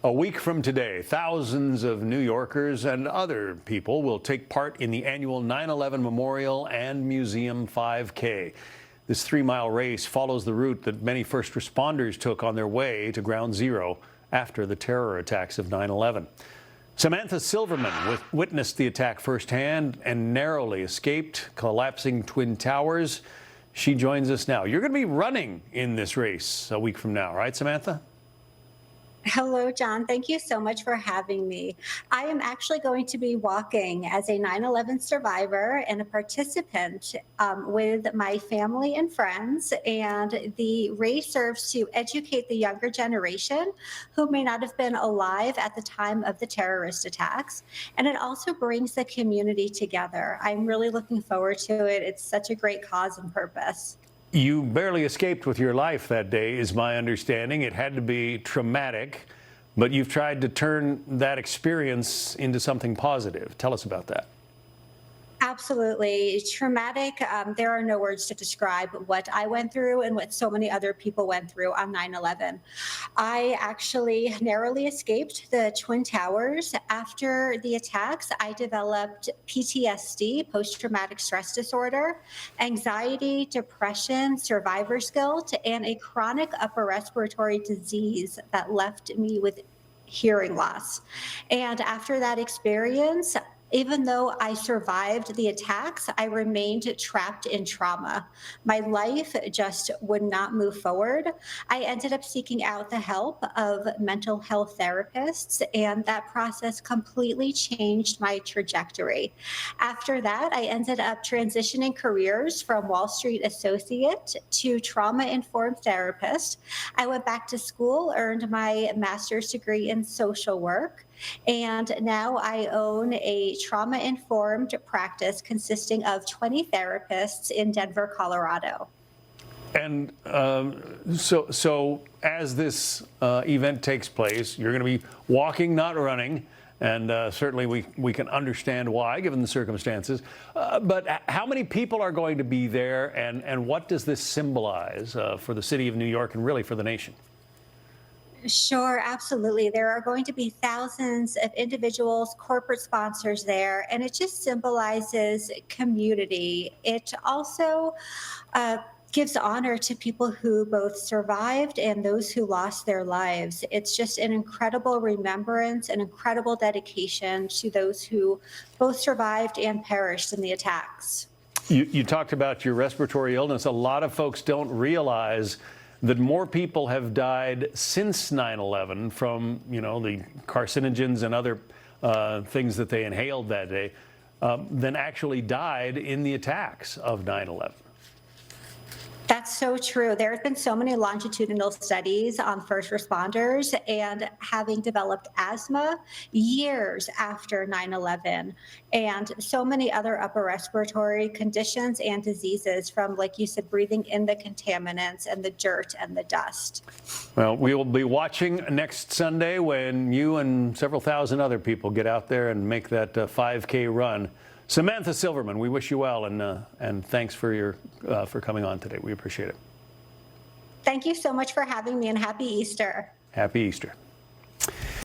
A week from today, thousands of New Yorkers and other people will take part in the annual 9/11 Memorial and Museum 5K. This 3-mile race follows the route that many first responders took on their way to Ground Zero after the terror attacks of 9/11. Samantha Silverman witnessed the attack firsthand and narrowly escaped collapsing Twin Towers. She joins us now. You're going to be running in this race a week from now, right, Samantha? Hello, John. Thank you so much for having me. I am actually going to be walking as a 9/11 survivor and a participant with my family and friends. And the race serves to educate the younger generation who may not have been alive at the time of the terrorist attacks. And it also brings the community together. I'm really looking forward to it. It's such a great cause and purpose. You barely escaped with your life that day, is my understanding. It had to be traumatic, but you've tried to turn that experience into something positive. Tell us about that. Absolutely. Traumatic. There are no words to describe what I went through and what so many other people went through on 9/11. I actually narrowly escaped the Twin Towers. After the attacks, I developed PTSD, post-traumatic stress disorder, anxiety, depression, survivor's guilt, and a chronic upper respiratory disease that left me with hearing loss. And after that experience, even though I survived the attacks, I remained trapped in trauma. My life just would not move forward. I ended up seeking out the help of mental health therapists, and that process completely changed my trajectory. After that, I ended up transitioning careers from Wall Street associate to trauma-informed therapist. I went back to school, earned my master's degree in social work, and now I own a trauma-informed practice consisting of 20 therapists in Denver, Colorado. And so as this event takes place, you're going to be walking, not running, and certainly we can understand why, given the circumstances. But how many people are going to be there, and what does this symbolize for the city of New York and really for the nation? Sure, absolutely. There are going to be thousands of individuals, corporate sponsors there, and it just symbolizes community. It also gives honor to people who both survived and those who lost their lives. It's just an incredible remembrance, an incredible dedication to those who both survived and perished in the attacks. You talked about your respiratory illness. A lot of folks don't realize that more people have died since 9/11 from, the carcinogens and other things that they inhaled that day than actually died in the attacks of 9/11. That's so true. There have been so many longitudinal studies on first responders and having developed asthma years after 9/11, and so many other upper respiratory conditions and diseases from, like you said, breathing in the contaminants and the dirt and the dust. Well, we will be watching next Sunday when you and several thousand other people get out there and make that 5K run. Samantha Silverman, we wish you well, and thanks for coming on today. We appreciate it. Thank you so much for having me, and happy Easter. Happy Easter.